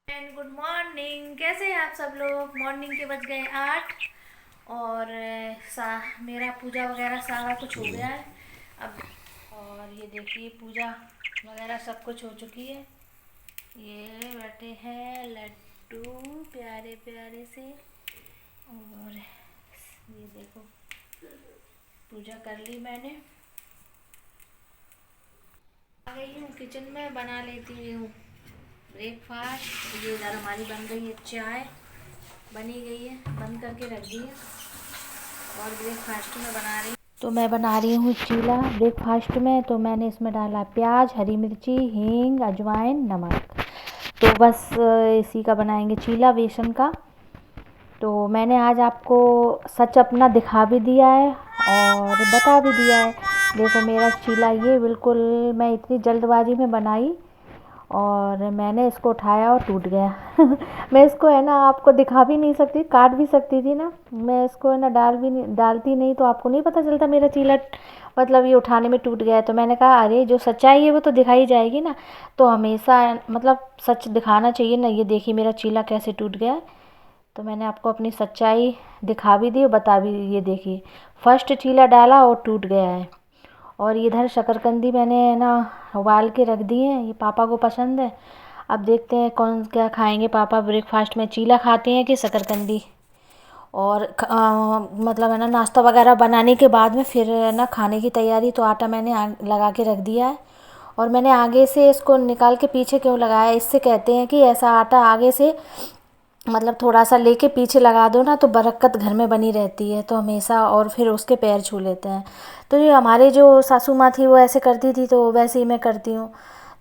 And good morning. कैसे हैं आप सब लोग। मॉर्निंग के बज गए 8 और मेरा पूजा वगैरह सारा कुछ हो गया है अब। और ये देखिए पूजा वगैरह सब कुछ हो चुकी है। ये बैठे हैं लड्डू प्यारे प्यारे से। और ये देखो पूजा कर ली मैंने। आ गई हूँ किचन में, बना लेती हूँ ब्रेकफास्ट। ये इधर हमारी बन गई है चाय, बनी गई है, बंद करके रख दी है। और ब्रेकफास्ट में बना रही, तो मैं बना रही हूँ चीला ब्रेकफास्ट में। तो मैंने इसमें डाला प्याज, हरी मिर्ची, हींग, अजवाइन, नमक। तो बस इसी का बनाएंगे चीला बेसन का। तो मैंने आज आपको सच अपना दिखा भी दिया है और बता भी दिया है। देखो मेरा चीला ये बिल्कुल मैं इतनी जल्दबाजी में बनाई और मैंने इसको उठाया और टूट गया। मैं इसको है ना आपको दिखा भी नहीं सकती, काट भी सकती थी ना, मैं इसको है ना डालती नहीं तो आपको नहीं पता चलता मेरा चीला मतलब ये उठाने में टूट गया है। तो मैंने कहा अरे जो सच्चाई है वो तो दिखाई जाएगी ना, तो हमेशा मतलब सच दिखाना चाहिए ना। ये देखिए मेरा चीला कैसे टूट गया है। तो मैंने आपको अपनी सच्चाई दिखा भी दी और बता भी दी। ये देखिए फर्स्ट चीला डाला और टूट गया है। और इधर शकरकंदी मैंने ना उबाल के रख दी है, ये पापा को पसंद है। अब देखते हैं कौन क्या खाएंगे पापा ब्रेकफास्ट में, चीला खाते हैं कि शकरकंदी। और मतलब है ना नाश्ता वगैरह बनाने के बाद में फिर है ना खाने की तैयारी। तो आटा मैंने लगा के रख दिया है। और मैंने आगे से इसको निकाल के पीछे क्यों लगाया, इससे कहते हैं कि ऐसा आटा आगे से मतलब थोड़ा सा लेके पीछे लगा दो ना तो बरक़्क़त घर में बनी रहती है। तो हमेशा और फिर उसके पैर छू लेते हैं। तो ये हमारे जो सासू माँ थी वो ऐसे करती थी तो वैसे ही मैं करती हूँ।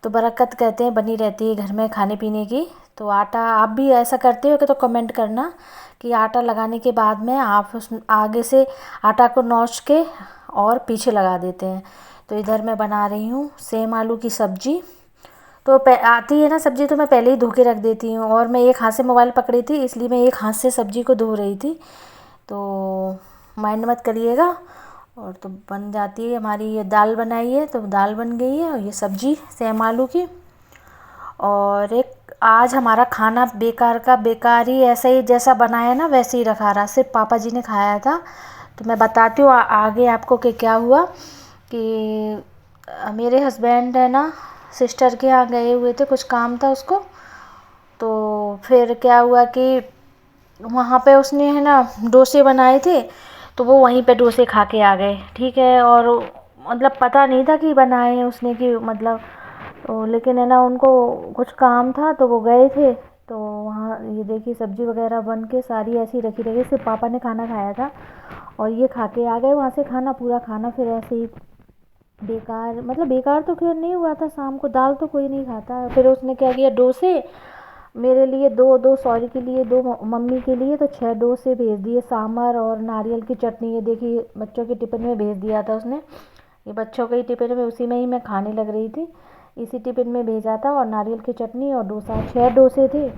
तो बरक़्क़त कहते हैं बनी रहती है घर में खाने पीने की। तो आटा आप भी ऐसा करते हो कि तो कमेंट करना कि आटा लगाने के बाद में आप उस आगे से आटा को नोच के और पीछे लगा देते हैं। तो इधर मैं बना रही हूँ सेम आलू की सब्ज़ी। तो आती है ना सब्ज़ी तो मैं पहले ही धो के रख देती हूँ। और मैं एक हाथ से मोबाइल पकड़ी थी इसलिए मैं एक हाथ से सब्ज़ी को धो रही थी। तो माइंड मत करिएगा। और तो बन जाती है हमारी ये दाल बनाई है तो दाल बन गई है और ये सब्ज़ी सेम आलू की। और एक आज हमारा खाना बेकार का बेकार ही ऐसा ही जैसा बनाया ना वैसे ही रखा रहा, सिर्फ पापा जी ने खाया था। तो मैं बताती हूँ आगे आपको कि क्या हुआ कि मेरे हस्बैंड है ना सिस्टर के यहाँ गए हुए थे, कुछ काम था उसको। तो फिर क्या हुआ कि वहाँ पे उसने है ना डोसे बनाए थे तो वो वहीं पे डोसे खा के आ गए, ठीक है। और मतलब पता नहीं था कि बनाए हैं उसने कि मतलब लेकिन है ना उनको कुछ काम था तो वो गए थे। तो वहाँ ये देखिए सब्ज़ी वगैरह बन के सारी ऐसी रखी रही, सिर्फ पापा ने खाना खाया था और ये खा के आ गए वहाँ से खाना, पूरा खाना फिर ऐसे ही बेकार। मतलब बेकार तो खैर नहीं हुआ था, शाम को दाल तो कोई नहीं खाता। फिर उसने क्या किया डोसे मेरे लिए दो दो सॉरी के लिए दो, मम्मी के लिए तो 6 डोसे भेज दिए, सांभर और नारियल की चटनी। ये देखिए बच्चों के टिफ़िन में भेज दिया था उसने, ये बच्चों के ही टिफ़िन में, उसी में ही मैं खाने लग रही थी, इसी टिफ़िन में भेजा था। और नारियल की चटनी और डोसा, 6 डोसे थे।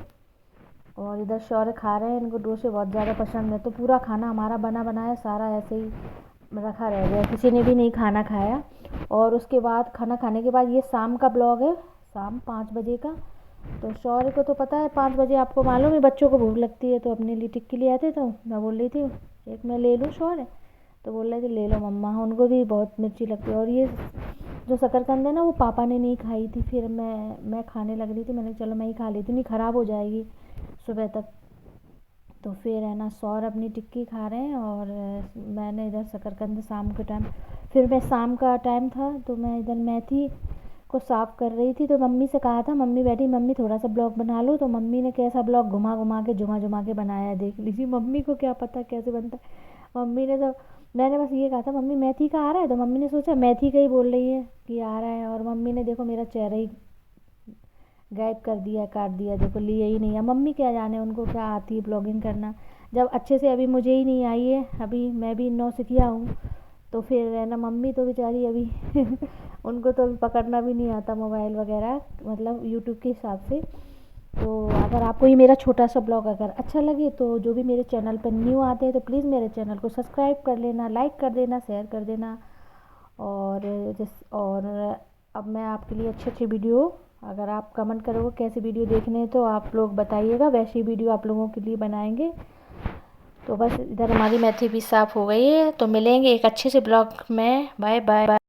और इधर शौर्य खा रहे हैं, इनको डोसे बहुत ज़्यादा पसंद है। तो पूरा खाना हमारा बना बनाया सारा ऐसे ही रखा रह गया, किसी ने भी नहीं खाना खाया। और उसके बाद खाना खाने के बाद ये शाम का ब्लॉग है, शाम 5 बजे का। तो शौर्य को तो पता है 5 बजे आपको मालूम है बच्चों को भूख लगती है, तो अपने लिए टिक्की ले आते। तो मैं बोल रही थी एक मैं ले लूँ शौर्य, तो बोल रहे थे ले लो मम्मा, उनको भी बहुत मिर्ची लगती है। और ये जो शकरकंद है ना वो पापा ने नहीं खाई थी, फिर मैं खाने लग रही थी, मैंने चलो मैं ही खा लेती, नहीं ख़राब हो जाएगी सुबह तक। तो फिर है ना सौर अपनी टिक्की खा रहे हैं और मैंने इधर शकरकंद शाम के टाइम, फिर मैं शाम का टाइम था तो मैं इधर मेथी को साफ़ कर रही थी। तो मम्मी से कहा था, मम्मी बैठी, मम्मी थोड़ा सा ब्लॉग बना लो। तो मम्मी ने कैसा ब्लॉग घुमा घुमा के झुमा झुमा के बनाया है, देख लीजिए। मम्मी को क्या पता कैसे बनता है। मम्मी ने तो मैंने बस ये कहा था मम्मी मेथी का आ रहा है, तो मम्मी ने सोचा मेथी का ही बोल रही है कि आ रहा है। और मम्मी ने देखो मेरा चेहरा ही गायब कर दिया, काट दिया, देखो लिए ही नहीं है। मम्मी क्या जाने उनको क्या आती है ब्लॉगिंग करना, जब अच्छे से अभी मुझे ही नहीं आई है, अभी मैं भी नौसिखिया हूँ। तो फिर है ना मम्मी तो बेचारी अभी उनको तो अभी पकड़ना भी नहीं आता मोबाइल वगैरह, मतलब यूट्यूब के हिसाब से। तो अगर आपको ये मेरा छोटा सा ब्लॉग अगर अच्छा लगे तो जो भी मेरे चैनल पर न्यू आते हैं तो प्लीज़ मेरे चैनल को सब्सक्राइब कर लेना, लाइक कर देना, शेयर कर देना। और और अब मैं आपके लिए अच्छी अच्छी वीडियो अगर आप कमेंट करोगे कैसी वीडियो देखने हैं तो आप लोग बताइएगा, वैसी वीडियो आप लोगों के लिए बनाएंगे। तो बस इधर हमारी मेथी भी साफ़ हो गई है। तो मिलेंगे एक अच्छे से ब्लॉग में। Bye bye.